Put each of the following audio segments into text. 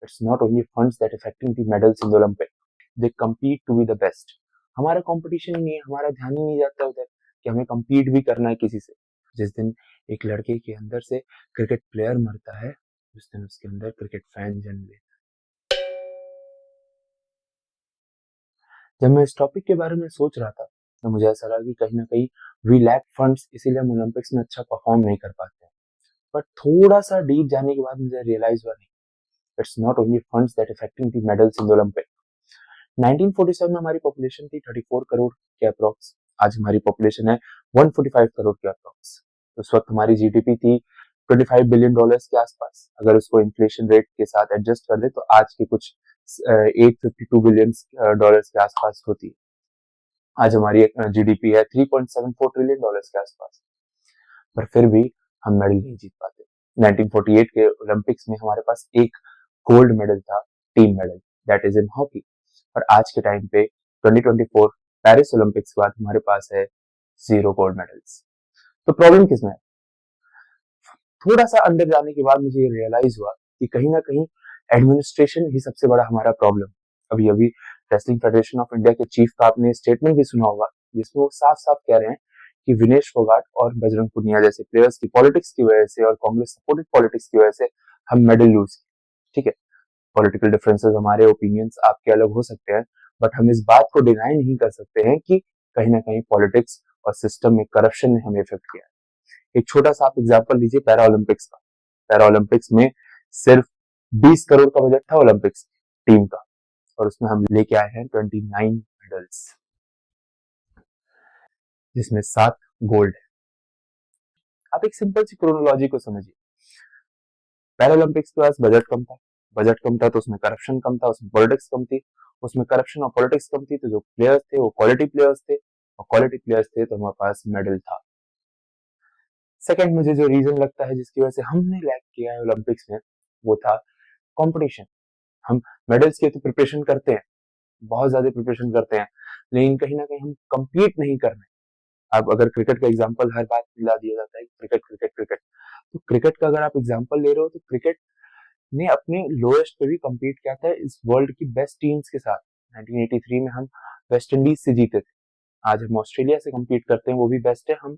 It's not only funds that affecting the medals in the Olympic. They compete to be the best. हमारा competition ही नहीं है, हमारा ध्यान ही नहीं जाता उधर कि हमें compete भी करना है किसी से. जिस दिन एक लड़के के अंदर से क्रिकेट प्लेयर मरता है, उस दिन उसके अंदर क्रिकेट फैन जन्म लेता है. जब मैं इस टॉपिक के बारे में सोच रहा था तो मुझे ऐसा लगा कि कहीं ना कहीं वी लैक फंड्स, इसीलिए हम ओलंपिक्स में अच्छा परफॉर्म नहीं कर पाते हैं. बट थोड़ा सा डीप जाने के बाद मुझे रियलाइज हुआ, नहीं, it's not only funds that affecting the medals in the Olympic. 1947 में हमारी पॉपुलेशन थी 34 करोड़ के अप्रोक्स. आज हमारी पॉपुलेशन है 145 करोड़ के अप्रोक्स. उस वक्त हमारी जीडीपी थी $25 बिलियन के आसपास. अगर उसको इन्फ्लेशन रेट के साथ एडजस्ट कर दे तो आज के कुछ $852 बिलियन के आसपास होती है. आज हमारी जीडीपी है $3.74 ट्रिलियन के आसपास. पर फिर भी हम मेडल नहीं जीत पाते. 1948 के ओलंपिक्स में हमारे पास एक गोल्ड मेडल था, team medal, that is in hockey. और आज के टाइम पे 2024 पेरिस ओलंपिक्स के बाद हमारे पास है 0 गोल्ड मेडल्स. तो प्रॉब्लम किसमें है? थोड़ा सा अंदर जाने के बाद मुझे रियलाइज हुआ कि कहीं ना कहीं एडमिनिस्ट्रेशन ही सबसे बड़ा हमारा प्रॉब्लम. अभी अभी रेसलिंग फेडरेशन ऑफ इंडिया के चीफ का आपने स्टेटमेंट भी सुना होगा, जिसमें वो साफ साफ कह रहे हैं कि विनेश फोगाट और बजरंग पुनिया जैसे प्लेयर्स की पॉलिटिक्स की वजह से और कांग्रेस सपोर्टेड पॉलिटिक्स की वजह से हम मेडल लूज. ठीक है, पॉलिटिकल डिफरेंसेस, हमारे ओपिनियंस आपके अलग हो सकते हैं, बट हम इस बात को डिनाई नहीं कर सकते हैं कि कहीं ना कहीं पॉलिटिक्स और सिस्टम में करप्शन ने हमें इफेक्ट किया है. एक छोटा सा आप एग्जाम्पल लीजिए पैरा ओलंपिक्स का. पैरा ओलंपिक्स में सिर्फ 20 करोड़ का बजट था ओलंपिक्स टीम का, और उसमें हम लेके आए हैं 29 मेडल्स, जिसमें 7 गोल्ड है. आप एक सिंपल सी क्रोनोलॉजी को समझिए. पैरा ओलंपिक्स के पास बजट कम था तो उसमें करप्शन कम था, उसमें पॉलिटिक्स कम थी. उसमें करप्शन और पॉलिटिक्स कम थी तो जो प्लेयर्स थे वो क्वालिटी प्लेयर्स थे, और क्वालिटी प्लेयर्स थे तो हमारे पास मेडल था. सेकंड, मुझे जो रीजन लगता है जिसकी वजह से हमने लैग किया है ओलंपिक्स में, वो था कंपटीशन. हम मेडल्स की तो प्रिपरेशन करते हैं, बहुत ज्यादा प्रिपरेशन करते हैं, लेकिन कहीं ना कहीं हम compete नहीं कर रहे. अब अगर क्रिकेट का एग्जांपल हर बात दिला दिया जाता है, क्रिकेट क्रिकेट क्रिकेट, तो क्रिकेट का अगर आप एग्जांपल ले रहे हो तो क्रिकेट ने अपने लोएस्ट पे भी compete किया था इस वर्ल्ड की बेस्ट टीम्स के साथ. 1983 में हम वेस्ट इंडीज से जीते थे. आज हम ऑस्ट्रेलिया से compete करते हैं, वो भी बेस्ट है. हम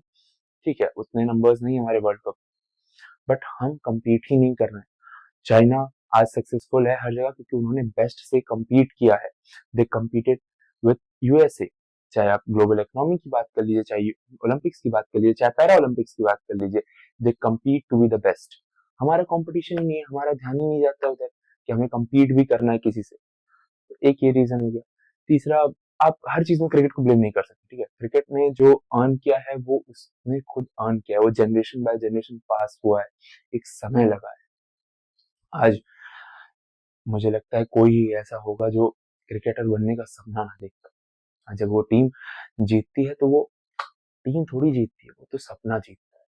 ठीक है, उतने नंबर्स नहीं हमारे वर्ल्ड कप, बट हम compete ही नहीं कर रहे हैं. चाइना आज सक्सेसफुल है हर जगह क्योंकि उन्होंने बेस्ट से compete किया है. दे competed विथ यूएसए. चाहे आप ग्लोबल इकोनॉमी की बात कर लीजिए, चाहे ओलंपिक्स की बात कर लीजिए, चाहे पैरा ओलंपिक्स की बात कर लीजिए, they compete to be the best. हमारा कंपटीशन ही नहीं है, हमारा ध्यान ही नहीं जाता उधर कि हमें compete भी करना है किसी से. तो एक ये रीजन हो गया. तीसरा, आप हर चीज में क्रिकेट को ब्लेम नहीं कर सकते. ठीक है, क्रिकेट ने जो अर्न किया है वो उसने खुद अर्न किया है, वो जनरेशन बाय जनरेशन पास हुआ है, एक समय लगा है. आज मुझे लगता है कोई ही ऐसा होगा जो क्रिकेटर बनने का सपना ना देखता. जब वो टीम जीतती है तो वो टीम थोड़ी जीतती है, वो तो सपना जीतता है.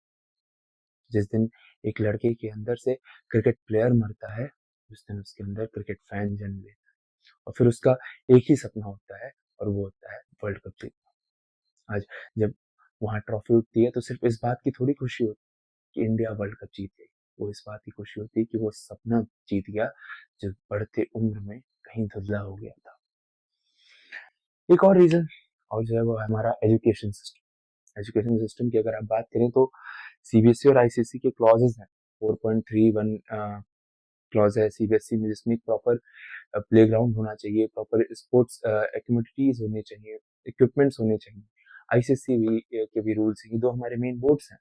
जिस दिन एक लड़के के अंदर से क्रिकेट प्लेयर मरता है, उस दिन उसके अंदर क्रिकेट फैन जन्म लेता है, और फिर उसका एक ही सपना होता है, और वो होता है वर्ल्ड कप जीतना. आज जब वहां ट्रॉफी उठती है तो सिर्फ इस बात की थोड़ी खुशी होती है कि इंडिया वर्ल्ड कप जीत गई. वो इस बात की खुशी होती है कि वो सपना जीत गया जो बढ़ते उम्र में कहीं धुंधला हो गया था. एक और रीजन और जो है वो हमारा एजुकेशन सिस्टम. एजुकेशन सिस्टम की अगर आप बात करें तो सीबीएसई और आईसीएसई के क्लॉजेस हैं. 4.31 क्लॉज है सीबीएसई में, जिसमें प्रॉपर प्लेग्राउंड होना चाहिए, प्रॉपर स्पोर्ट्स एक्टिविटीज होनी चाहिए, इक्विपमेंट्स होने चाहिए. आईसीएसई भी के भी रूल्स हैं. ये दो हमारे मेन बोर्ड्स हैं.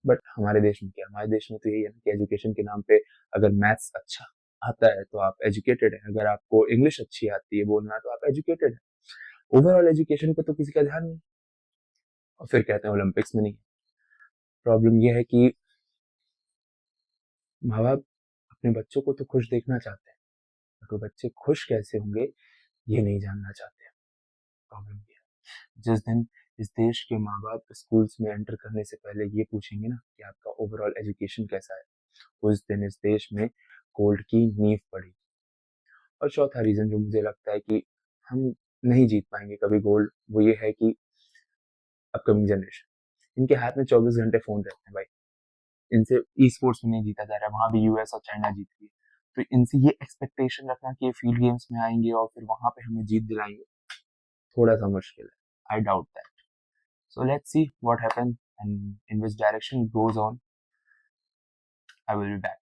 बट हमारे देश में क्या, हमारे देश में तो यही है कि एजुकेशन के नाम पे अगर मैथ्स अच्छा आता है तो आप एजुकेटेड है, अगर आपको इंग्लिश अच्छी आती है बोलना तो आप एजुकेटेड है. ओवरऑल एजुकेशन पे तो किसी का ध्यान नहीं, और फिर कहते हैं ओलंपिक्स में नहीं. प्रॉब्लम यह है कि माँ बाप अपने बच्चों को तो खुश देखना चाहते हैं, तो बच्चे खुश कैसे होंगे ये नहीं जानना चाहते. प्रॉब्लम ये है, जिस दिन इस देश के माँ बाप स्कूल्स में एंटर करने से पहले ये पूछेंगे ना कि आपका ओवरऑल एजुकेशन कैसा है, उस दिन इस देश में गोल्ड की नींव पड़ी. और चौथा रीजन जो मुझे लगता है कि हम नहीं जीत पाएंगे कभी गोल्ड, वो ये है कि अपकमिंग जनरेशन, इनके हाथ में 24 घंटे फोन रहते हैं भाई. इनसे ई स्पोर्ट्स में नहीं जीता जा रहा है, वहां भी यूएस और चाइना जीत गई. तो इनसे ये एक्सपेक्टेशन रखना कि ये फील्ड गेम्स में आएंगे और फिर वहां पे हमें जीत दिलाएंगे, थोड़ा सा मुश्किल है। I doubt that. So let's see what happens and in which direction it goes on. I will be back.